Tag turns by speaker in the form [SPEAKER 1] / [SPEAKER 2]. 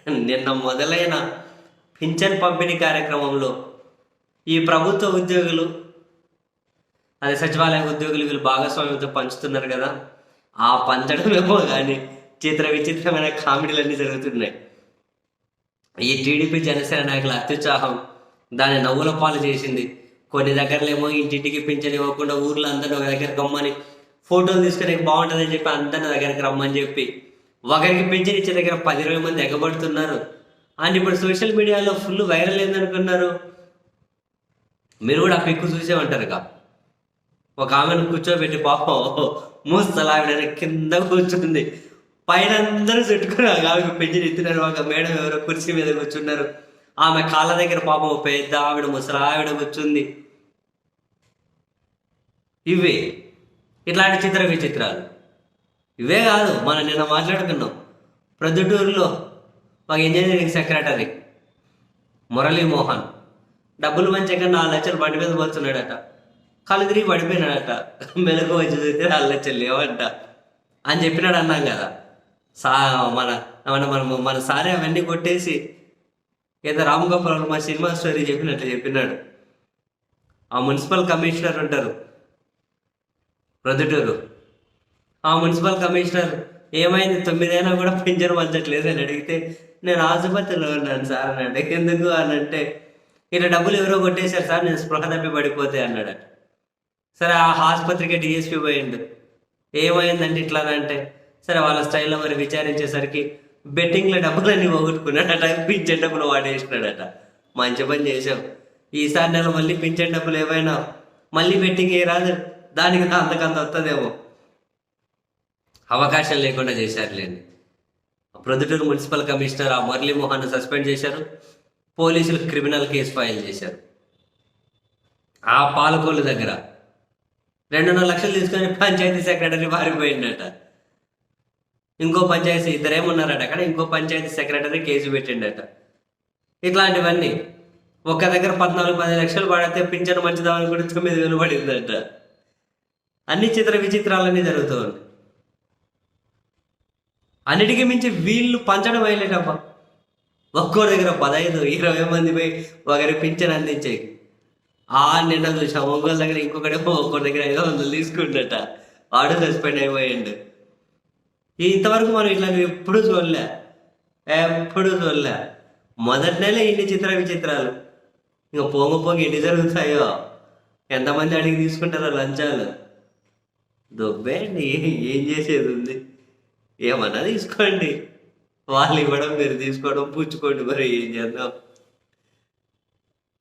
[SPEAKER 1] నిన్న మొదలైన పింఛన్ పంపిణీ కార్యక్రమంలో ఈ ప్రభుత్వ ఉద్యోగులు, అదే సచివాలయ ఉద్యోగులు వీళ్ళు భాగస్వామ్యంతో పంచుతున్నారు కదా, ఆ పంచడమేమో కానీ చిత్ర విచిత్రమైన కామెడీలన్నీ జరుగుతున్నాయి. ఈ టీడీపీ జనసేన నాయకుల అత్యుత్సాహం దాన్ని నవ్వుల పాలు చేసింది. కొన్ని దగ్గరలేమో ఇంటింటికి పింఛన్ ఇవ్వకుండా ఊర్లో అందరిని ఒక దగ్గర రమ్మని, ఫోటోలు తీసుకుని బాగుంటుందని చెప్పి అందరిని దగ్గరికి రమ్మని చెప్పి ఒకరికి పింఛన్ ఇచ్చే దగ్గర 10-20 మంది ఎగబడుతున్నారు. అండ్ ఇప్పుడు సోషల్ మీడియాలో ఫుల్ వైరల్ ఏందనుకున్నారు మీరు కూడా? ఆ పిక్కు చూసేమంటారుగా. ఒక ఆమెను కూర్చోబెట్టి పాపం మూస్తలావిడ కింద కూర్చుంది, పైన అందరూ చుట్టుకుని ఆమెకు పింఛన్ ఇస్తున్నారు. ఒక మేడం ఎవరో కుర్చీ మీద కూర్చున్నారు, ఆమె కాళ్ళ దగ్గర పాపం పెద్ద ఆవిడ ముసలావిడ కూర్చుంది. ఇవే ఇట్లాంటి చిత్ర విచిత్రాలు. ఇవే కాదు, మనం నిన్న మాట్లాడుకున్నాం, ప్రొద్దుటూరులో ఒక ఇంజనీరింగ్ సెక్రటరీ మురళీమోహన్ డబ్బులు మంచిగా 4 లక్షలు బండి మీద పోతున్నాడట, కళ్ళు తిరిగి పడిపోయినాడట, మెలకు వచ్చి చూస్తే 4 లక్షలు లేవంట అని చెప్పినాడు. అన్నాం కదా, మన మన మన మన సారే అవన్నీ కొట్టేసి ఏదో రామ్ గోపాల్ మా సినిమా స్టోరీ చెప్పినట్లు చెప్పినాడు. ఆ మున్సిపల్ కమిషనర్ ఉంటారు ప్రొద్దుటూరు, ఆ మున్సిపల్ కమిషనర్ ఏమైంది 9 అయినా కూడా పింఛన్ పంచట్లేదు అని అడిగితే, నేను ఆసుపత్రిలో ఉన్నాను సార్ అన్నాడు. ఎందుకు అని అంటే, ఇట్లా డబ్బులు ఎవరో కొట్టేశారు సార్, నేను స్పృహ తప్పి పడిపోతే అన్నాడు. సరే ఆ ఆసుపత్రికి డిఎస్పీ పోయిండు, ఏమైందంటే ఇట్లా అంటే, సరే వాళ్ళ స్టైల్లో మరి విచారించేసరికి బెట్టింగ్లో డబ్బులన్నీ పోగొట్టుకున్నాడట, పింఛన్ డబ్బులు వాడేసినాడట. మంచి పని చేసావు, ఈసారి నెల మళ్ళీ పింఛన్ డబ్బులు ఏమైనా మళ్ళీ బెట్టింగ్ ఏ రాదు, దానికి అంతకంత వస్తుందేమో. అవకాశం లేకుండా చేశారులేండి. ప్రొద్దుటూరు మున్సిపల్ కమిషనర్ ఆ మురళీమోహన్ సస్పెండ్ చేశారు, పోలీసులు క్రిమినల్ కేసు ఫైల్ చేశారు. ఆ పాలకొల్లు దగ్గర 2.5 లక్షలు తీసుకొని పంచాయతీ సెక్రటరీ పారిపోయిందట. ఇంకో పంచాయతీ ఇద్దరేమున్నారట అక్కడ, ఇంకో పంచాయతీ సెక్రటరీ కేసు పెట్టిండట. ఇట్లాంటివన్నీ ఒక దగ్గర 14-15 లక్షలు పడితే పింఛను మంచిదామని కూడా 9,000 పడిందట. అన్ని చిత్ర విచిత్రాలన్నీ జరుగుతూ ఉన్నాయి. అన్నిటికీ మించి వీళ్ళు పంచడం అయ్యలేటప్ప, ఒక్కో దగ్గర 15-20 మంది పోయి ఒకరి పింఛన్ అందించే. నిన్న చూసాం ఒంగోలు దగ్గర ఇంకొకడేమో ఒక్కరి దగ్గర 500 తీసుకుంటట, వాడు సస్పెండ్ అయిపోయిండు. ఇంతవరకు మనం ఇట్లాంటివి ఎప్పుడు చూడలే. మొదటి నెల ఇన్ని చిత్ర విచిత్రాలు, ఇంకా పోంగి ఎన్ని జరుగుతాయో, ఎంతమంది అడిగి తీసుకుంటారో లంచాలు. దొబ్బేయండి, ఏం చేసేది ఉంది? ఏమన్నా తీసుకోండి, వాళ్ళు ఇవ్వడం మీరు తీసుకోవడం పుచ్చుకోండి, మరి ఏం చేద్దాం.